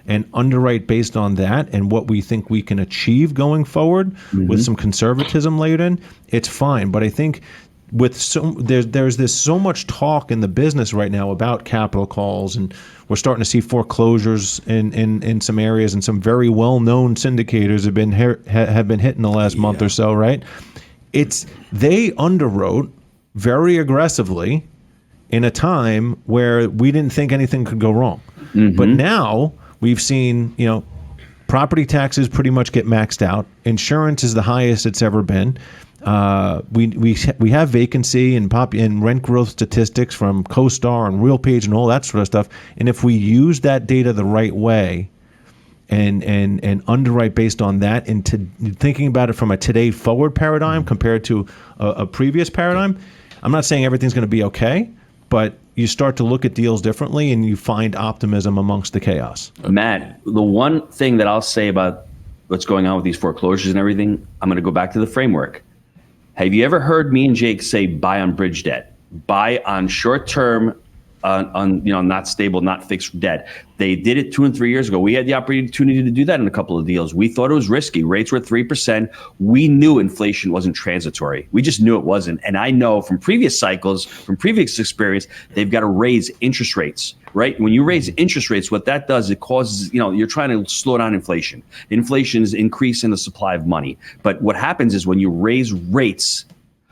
and underwrite based on that and what we think we can achieve going forward with some conservatism laid in, it's fine. But I think with there's this so much talk in the business right now about capital calls, and we're starting to see foreclosures in some areas, and some very well-known syndicators have been hit in the last month or so, right? They underwrote very aggressively in a time where we didn't think anything could go wrong. But now we've seen, property taxes pretty much get maxed out. Insurance is the highest it's ever been. We have vacancy and rent growth statistics from CoStar and RealPage and all that sort of stuff. And if we use that data the right way and underwrite based on that, and thinking about it from a today forward paradigm compared to a previous paradigm, I'm not saying everything's going to be okay, but you start to look at deals differently and you find optimism amongst the chaos. Matt, the one thing that I'll say about what's going on with these foreclosures and everything, I'm going to go back to the framework. Have you ever heard me and Jake say buy on bridge debt, buy on short term, on not stable, not fixed debt? They did it 2 and 3 years ago. We had the opportunity to do that in a couple of deals. We thought it was risky. Rates were 3%. We knew inflation wasn't transitory. We just knew it wasn't. And I know from previous cycles, from previous experience, they've got to raise interest rates, right? When you raise interest rates, what that does, it causes, you're trying to slow down inflation. Inflation is increasing the supply of money. But what happens is when you raise rates,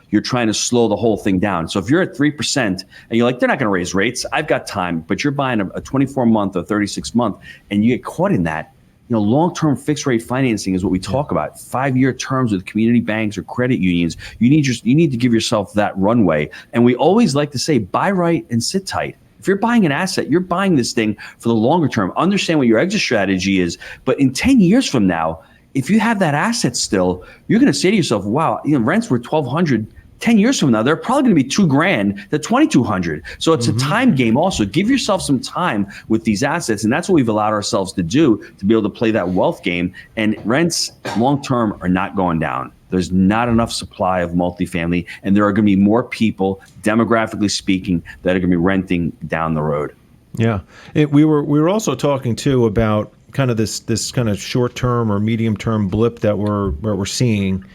you're trying to slow the whole thing down. So if you're at 3% and you're like, they're not going to raise rates, I've got time, but you're buying a 24-month or 36-month and you get caught in that, long-term fixed rate financing is what we talk about. 5-year terms with community banks or credit unions. You need to give yourself that runway. And we always like to say, buy right and sit tight. If you're buying an asset, you're buying this thing for the longer term. Understand what your exit strategy is. But in 10 years from now, if you have that asset still, you're going to say to yourself, wow, rents were $1,200. 10 years from now, they're probably going to be $2,000 to $2,200. So it's a time game also. Give yourself some time with these assets. And that's what we've allowed ourselves to do, to be able to play that wealth game. And rents long-term are not going down. There's not enough supply of multifamily. And there are going to be more people, demographically speaking, that are going to be renting down the road. Yeah. We were also talking too about kind of this kind of short-term or medium-term blip that we're seeing.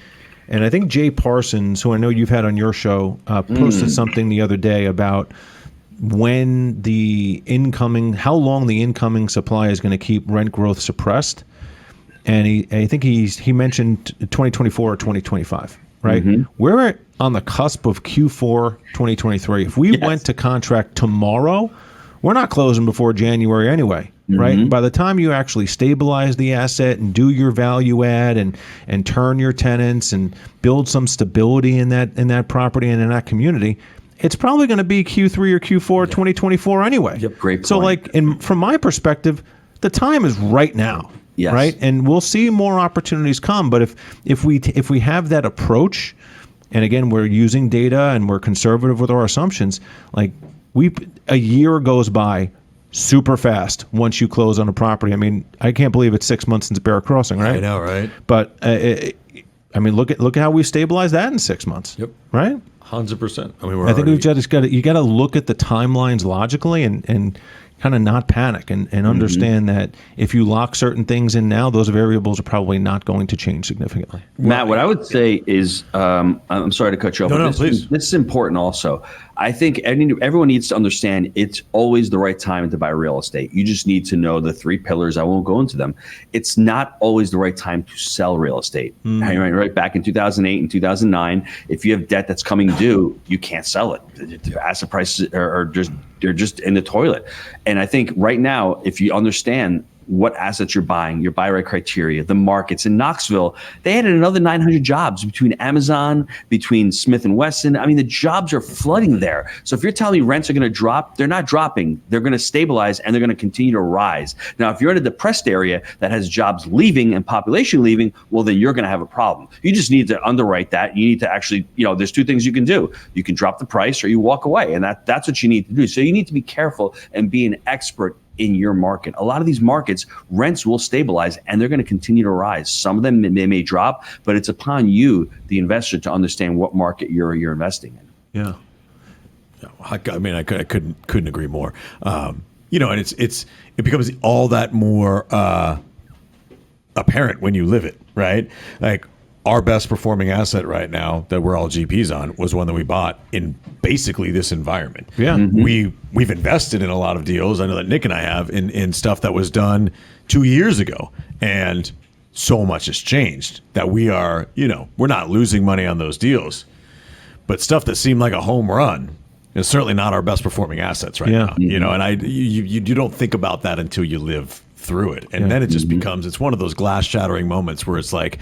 And I think Jay Parsons, who I know you've had on your show, posted something the other day about how long the incoming supply is going to keep rent growth suppressed. And I think he mentioned 2024 or 2025, right? We're on the cusp of Q4 2023. If we went to contract tomorrow, we're not closing before January anyway. Right. And by the time you actually stabilize the asset and do your value add and turn your tenants and build some stability in that property and in that community, it's probably going to be Q3 or Q4 2024 anyway. Yep, great point. So from my perspective, the time is right now. Yes. Right. And we'll see more opportunities come. But if we have that approach, and again, we're using data and we're conservative with our assumptions, a year goes by super fast once you close on a property. I mean, I can't believe it's 6 months since Bear Crossing, right? I know, right? But look at how we stabilized that in 6 months. Yep. Right? 100%. I think we've just got to look at the timelines logically and kind of not panic and understand that if you lock certain things in now, those variables are probably not going to change significantly. Matt, what I would say is, I'm sorry to cut you off. No, please. This is important also. I think everyone needs to understand it's always the right time to buy real estate. You just need to know the 3 pillars. I won't go into them. It's not always the right time to sell real estate. Right? Back in 2008 and 2009, if you have debt that's coming due, you can't sell it. The asset prices are just in the toilet. And I think right now, if you understand what assets you're buying, your buy right criteria, the markets. In Knoxville, they added another 900 jobs between Amazon, between Smith & Wesson. I mean, the jobs are flooding there. So if you're telling me rents are going to drop, they're not dropping. They're going to stabilize and they're going to continue to rise. Now, if you're in a depressed area that has jobs leaving and population leaving, well, then you're going to have a problem. You just need to underwrite that. You need to actually, there's 2 things you can do. You can drop the price or you walk away. And that's what you need to do. So you need to be careful and be an expert in your market. A lot of these markets, rents will stabilize and they're going to continue to rise. Some of them they may drop, but it's upon you, the investor, to understand what market you're investing in. Yeah. I mean, I couldn't agree more. And it becomes all that more apparent when you live it, right? Like our best performing asset right now that we're all GPs on was one that we bought in basically this environment. Yeah. We've invested in a lot of deals. I know that Nick and I have in stuff that was done 2 years ago, and so much has changed that we are, we're not losing money on those deals, but stuff that seemed like a home run is certainly not our best performing assets right now. And you don't think about that until you live through it, and then it just becomes, it's one of those glass shattering moments where it's like,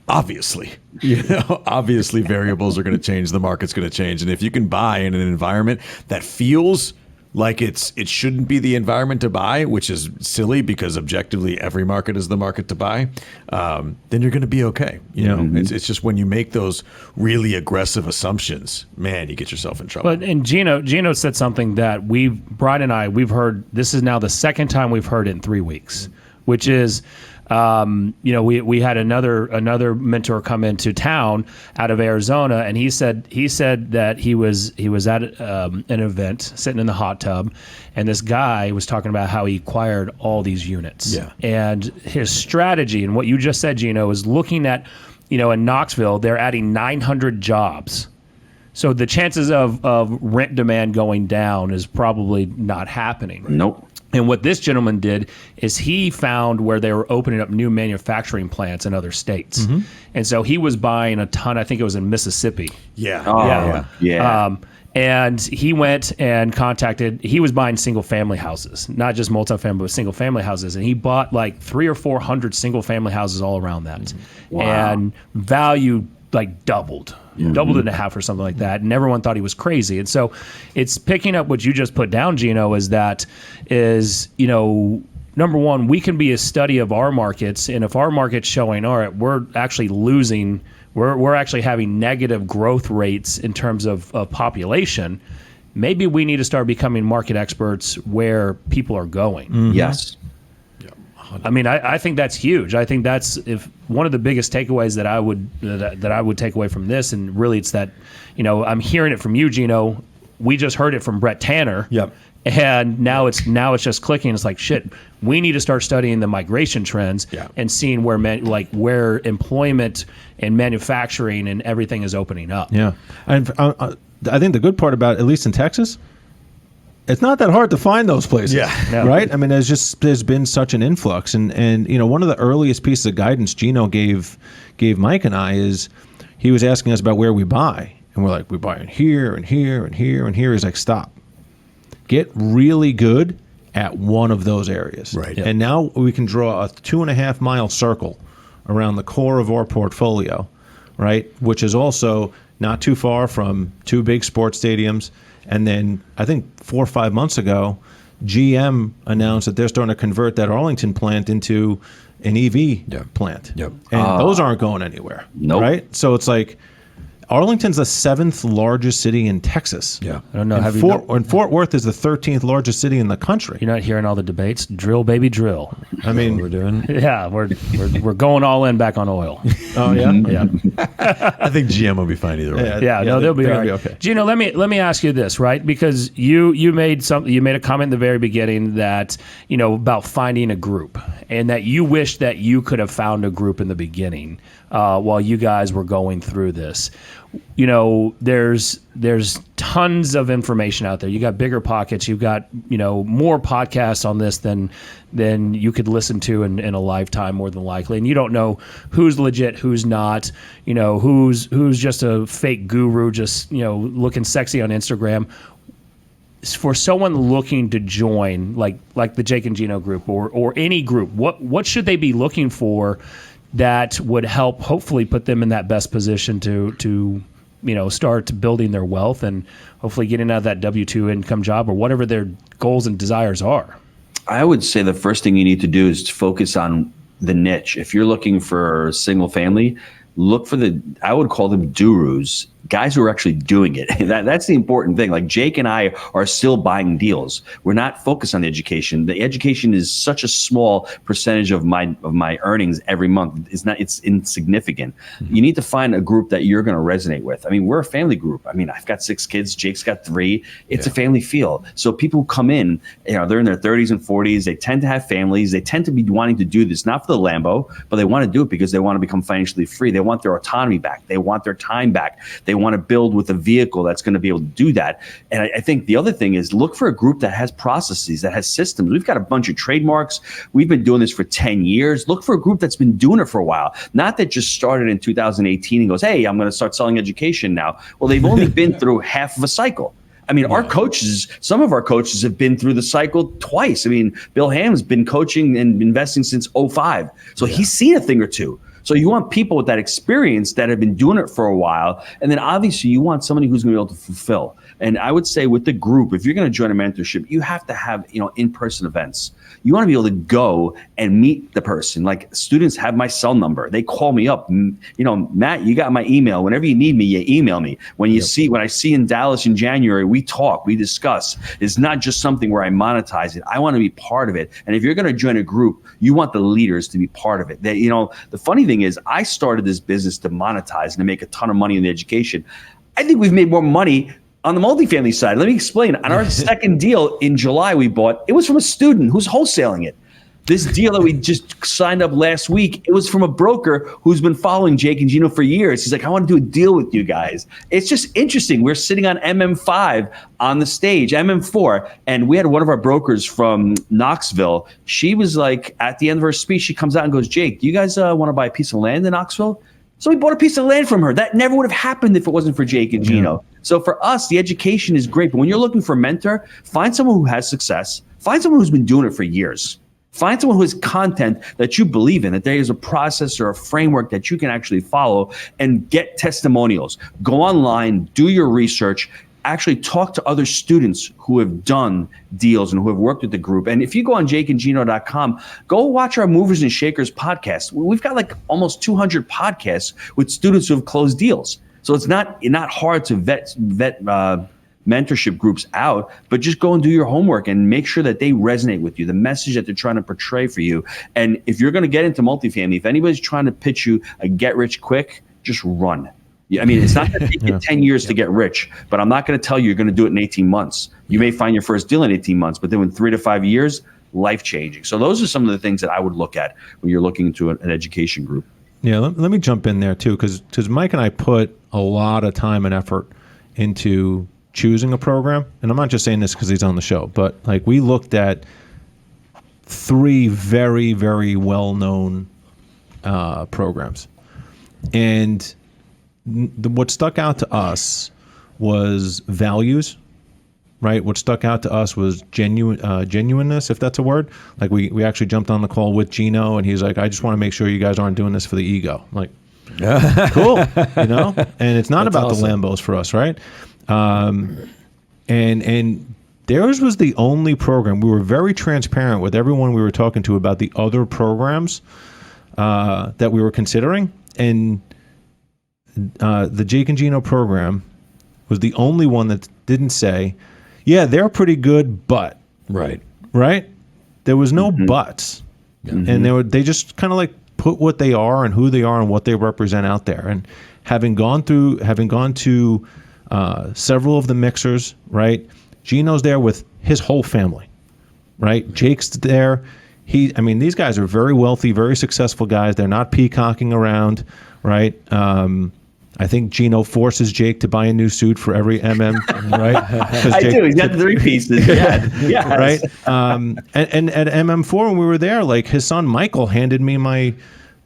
obviously variables are going to change, the market's going to change. And if you can buy in an environment that feels like it shouldn't be the environment to buy, which is silly because objectively every market is the market to buy, then you're going to be okay. You know, it's just when you make those really aggressive assumptions, man, you get yourself in trouble. But and Gino said something that Brian and I, we've heard. This is now the second time we've heard it in 3 weeks, which is. We had another mentor come into town out of Arizona, and he said that he was at an event sitting in the hot tub, and this guy was talking about how he acquired all these units. Yeah. And his strategy, and what you just said, Gino, is looking at, in Knoxville, they're adding 900 jobs. So the chances of rent demand going down is probably not happening. Nope. And what this gentleman did is he found where they were opening up new manufacturing plants in other states. And so he was buying a ton, I think it was in Mississippi. Yeah. Oh, yeah. And he went and he was buying single family houses, not just multifamily, but single family houses. And he bought like 300 or 400 single family houses all around that. Wow. And value like doubled in half or something like that. And everyone thought he was crazy. And so it's picking up what you just put down, Gino, number one, we can be a study of our markets. And if our market's showing, all right, we're actually losing, we're actually having negative growth rates in terms of population, maybe we need to start becoming market experts where people are going. Yes. I mean, I think that's huge. I think that's one of the biggest takeaways that I would take away from this, and really it's that, I'm hearing it from you, Gino. We just heard it from Brett Tanner. Yep. And now it's just clicking. It's like, shit, we need to start studying the migration trends and seeing where employment and manufacturing and everything is opening up. Yeah. And I think the good part about, at least in Texas, it's not that hard to find those places, right? I mean, there's been such an influx, and one of the earliest pieces of guidance Gino gave Mike and I is he was asking us about where we buy, and we're like, we buy in here and here and here and here. He's like, stop, get really good at one of those areas, right? And now we can draw a 2.5 mile circle around the core of our portfolio, right? Which is also not too far from 2 big sports stadiums. And then I think 4 or 5 months ago, GM announced that they're starting to convert that Arlington plant into an EV plant. Yep. And those aren't going anywhere. Nope. Right? So it's like Arlington's the 7th largest city in Texas. Yeah. I don't know. And Fort Worth is the 13th largest city in the country. You're not hearing all the debates. Drill, baby, drill. I mean, we're doing. Yeah, we're going all in back on oil. Oh yeah, yeah. I think GM will be fine either way. No, they'll be all right. Okay. Gino, let me ask you this, right? Because you made a comment in the very beginning that about finding a group, and that you wish that you could have found a group in the beginning while you guys were going through this. There's tons of information out there. You got Bigger Pockets. You've got more podcasts on this than you could listen to in a lifetime, more than likely. And you don't know who's legit, who's not. Who's just a fake guru, just looking sexy on Instagram. For someone looking to join, like the Jake and Gino group or any group, what should they be looking for that would help hopefully put them in that best position to start building their wealth and hopefully getting out of that W-2 income job or whatever their goals and desires are? I would say the first thing you need to do is to focus on the niche. If you're looking for single family, look for I would call them gurus, guys who are actually doing it. That's the important thing. Like Jake and I are still buying deals. We're not focused on the education. The education is such a small percentage of my earnings every month. It's insignificant. Mm-hmm. You need to find a group that you're going to resonate with. I mean, we're a family group. I mean, I've got 6 kids. Jake's got 3. It's a family feel. So people who come in, they're in their 30s and 40s. They tend to have families. They tend to be wanting to do this, not for the Lambo, but they want to do it because they want to become financially free. They want their autonomy back. They want their time back. They want to build with a vehicle that's going to be able to do that. And I think the other thing is look for a group that has processes, that has systems. We've got a bunch of trademarks. We've been doing this for 10 years. Look for a group that's been doing it for a while. Not that just started in 2018 and goes, hey, I'm going to start selling education now. Well, they've only been through half of a cycle. I mean, our coaches, some of our coaches have been through the cycle twice. I mean, Bill Ham's been coaching and investing since 2005. So he's seen a thing or two. So you want people with that experience that have been doing it for a while. And then obviously you want somebody who's going to be able to fulfill. And I would say with the group, if you're going to join a mentorship, you have to have, in-person events. You want to be able to go and meet the person. Like students have my cell number. They call me up. Matt, you got my email. Whenever you need me, you email me. When I see in Dallas in January, we talk, we discuss. It's not just something where I monetize it. I want to be part of it. And if you're going to join a group, you want the leaders to be part of it. The funny thing is I started this business to monetize and to make a ton of money in the education. I think we've made more money on the multifamily side. Let me explain. On our second deal in July we bought, it was from a student who's wholesaling it. This deal that we just signed up last week, it was from a broker who's been following Jake and Gino for years. He's like, I want to do a deal with you guys. It's just interesting. We're sitting on MM5 on the stage, MM4, and we had one of our brokers from Knoxville. She was like, at the end of her speech, she comes out and goes, Jake, do you guys want to buy a piece of land in Knoxville? So we bought a piece of land from her. That never would have happened if it wasn't for Jake and Gino. So for us, the education is great. But when you're looking for a mentor, find someone who has success. Find someone who's been doing it for years. Find someone who has content that you believe in, that there is a process or a framework that you can actually follow, and get testimonials. Go online, do your research, actually talk to other students who have done deals and who have worked with the group. And if you go on jakeandgino.com, go watch our Movers and Shakers podcast. We've got like almost 200 podcasts with students who have closed deals. So it's not hard to vet mentorship groups out, but just go and do your homework and make sure that they resonate with you, the message that they're trying to portray for you. And if you're going to get into multifamily, if anybody's trying to pitch you a get rich quick, just run. I mean, it's not going to take you 10 years to get rich, but I'm not going to tell you you're going to do it in 18 months. You may find your first deal in 18 months, but then in 3 to 5 years, life changing. So those are some of the things that I would look at when you're looking into an education group. Yeah, let me jump in there too, because Mike and I put a lot of time and effort into choosing a program. And I'm not just saying this because he's on the show, but like we looked at 3 very, very well-known programs. And what stuck out to us was values, right? What stuck out to us was genuineness, if that's a word. Like we actually jumped on the call with Gino, and he's like, I just want to make sure you guys aren't doing this for the ego. I'm like, cool, And it's not about awesome. The Lambos for us, right? And theirs was the only program. We were very transparent with everyone we were talking to about the other programs that we were considering, and the Jake and Gino program was the only one that didn't say, yeah, they're pretty good, but. Right. There was no buts. Mm-hmm. And they just kind of like put what they are and who they are and what they represent out there. And having gone to several of the mixers, right? Gino's there with his whole family, right? Jake's there. These guys are very wealthy, very successful guys. They're not peacocking around, right? I think Gino forces Jake to buy a new suit for every MM, right? I do. He's got 3 pieces. Yeah. Right. And at MM4 when we were there, like his son Michael handed me me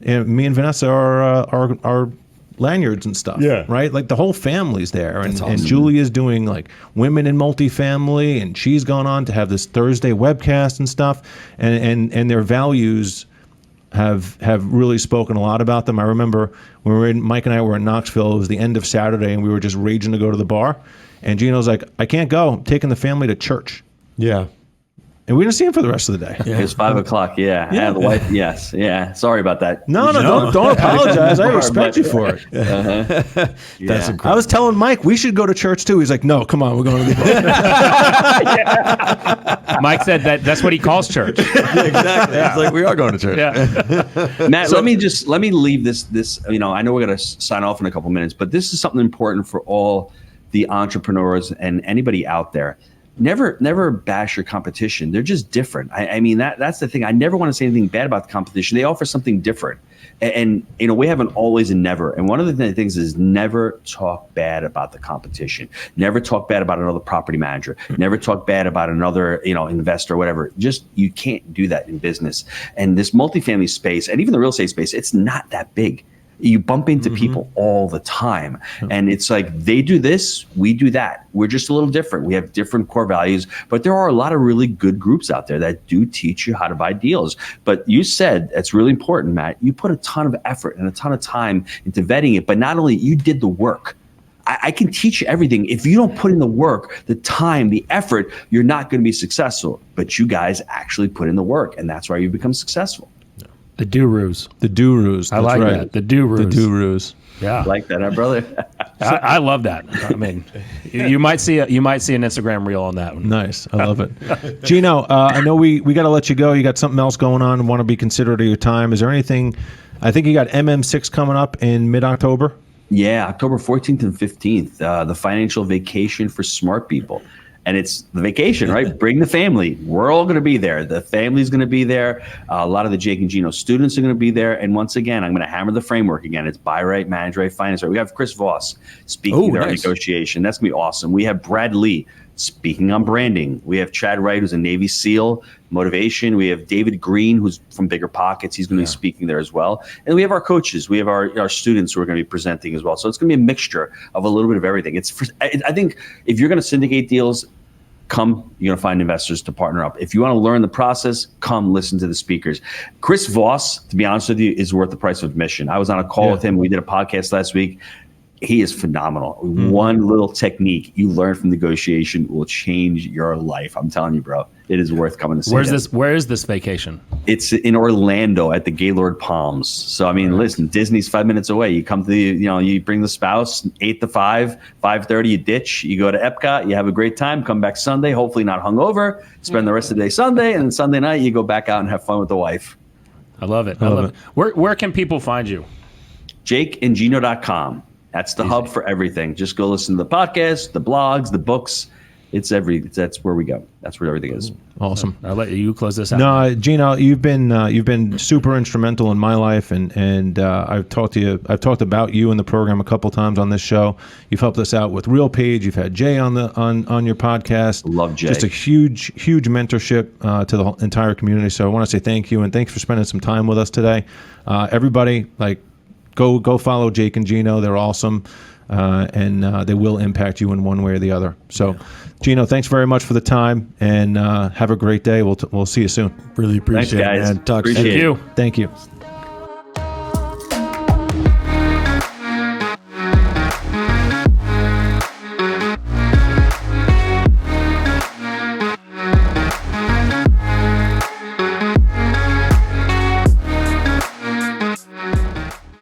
and Vanessa our lanyards and stuff. Yeah. Right. Like the whole family's there, and awesome. And Julia's doing like women in multifamily, and she's gone on to have this Thursday webcast and stuff, and their values have really spoken a lot about them. I remember when Mike and I were in Knoxville, it was the end of Saturday, and we were just raging to go to the bar. And Gino's like, I can't go. I'm taking the family to church. Yeah. And we didn't see him for the rest of the day. Yeah. It was 5 o'clock. Yeah. Yeah. The wife. Yes. Yeah. Sorry about that. No, don't apologize. I respect you for it. Yeah. That's incredible. I was telling Mike we should go to church too. He's like, no, come on, we're going to the bar. Mike said that's what he calls church. Yeah, exactly. Yeah. It's like we are going to church. Yeah. Matt, let me leave this. I know we're going to sign off in a couple minutes, but this is something important for all the entrepreneurs and anybody out there. Never bash your competition. They're just different. That's the thing. I never want to say anything bad about the competition. They offer something different. And we have an always and never. And one of the things is never talk bad about the competition. Never talk bad about another property manager. Never talk bad about another, investor or whatever. Just, you can't do that in business. And this multifamily space and even the real estate space, it's not that big. You bump into people all the time. And it's like, they do this, we do that. We're just a little different. We have different core values, but there are a lot of really good groups out there that do teach you how to buy deals. But you said, it's really important, Matt, you put a ton of effort and a ton of time into vetting it, but not only you did the work. I can teach you everything. If you don't put in the work, the time, the effort, you're not going to be successful. But you guys actually put in the work, and that's why you become successful. The do-roos. The do-roos. I like that. The do-roos. The do-roos. Yeah. I like that, huh, brother? I love that. I mean, you might see an Instagram reel on that one. Nice. I love it. Gino, I know we got to let you go. You got something else going on and want to be considerate of your time. Is there anything? I think you got MM6 coming up in mid-October. Yeah, October 14th and 15th, the financial vacation for smart people. And it's the vacation, right? Bring the family. We're all going to be there. The family's going to be there. A lot of the Jake and Gino students are going to be there. And once again, I'm going to hammer the framework again. It's buy right, manage right, finance right. We have Chris Voss speaking there on negotiation. That's going to be awesome. We have Brad Lee speaking on branding. We have Chad Wright, who's a Navy SEAL, motivation. We have David Green, who's from Bigger Pockets. He's going to be speaking there as well. And we have our coaches. We have our students who are going to be presenting as well. So it's going to be a mixture of a little bit of everything. I think if you're going to syndicate deals, come, you're going to find investors to partner up. If you want to learn the process, come listen to the speakers. Chris Voss, to be honest with you, is worth the price of admission. I was on a call with him. We did a podcast last week. He is phenomenal. One little technique you learn from negotiation will change your life. I'm telling you, bro. It is worth coming to see. Where is this vacation? It's in Orlando at the Gaylord Palms. So, I mean, listen, Disney's 5 minutes away. You come to you bring the spouse, 8 to 5, 5:30, you ditch, you go to Epcot, you have a great time, come back Sunday, hopefully not hungover, spend the rest of the day Sunday, and then Sunday night you go back out and have fun with the wife. I love it. I love it. Where can people find you? JakeandGino.com. That's the hub for everything. Just go listen to the podcast, the blogs, the books. That's where we go. That's where everything is. Awesome. I'll let you close this out. No, Gino, you've been super instrumental in my life, and I've talked about you in the program a couple times on this show. You've helped us out with Real Page. You've had Jay on your podcast. Love Jay. Just a huge mentorship to the entire community. So I want to say thank you, and thanks for spending some time with us today. Everybody, go follow Jake and Gino. They're awesome. And they will impact you in one way or the other. So, Gino, thanks very much for the time, and have a great day. We'll see you soon. Really appreciate it, man. Talk Thank you. Thank you.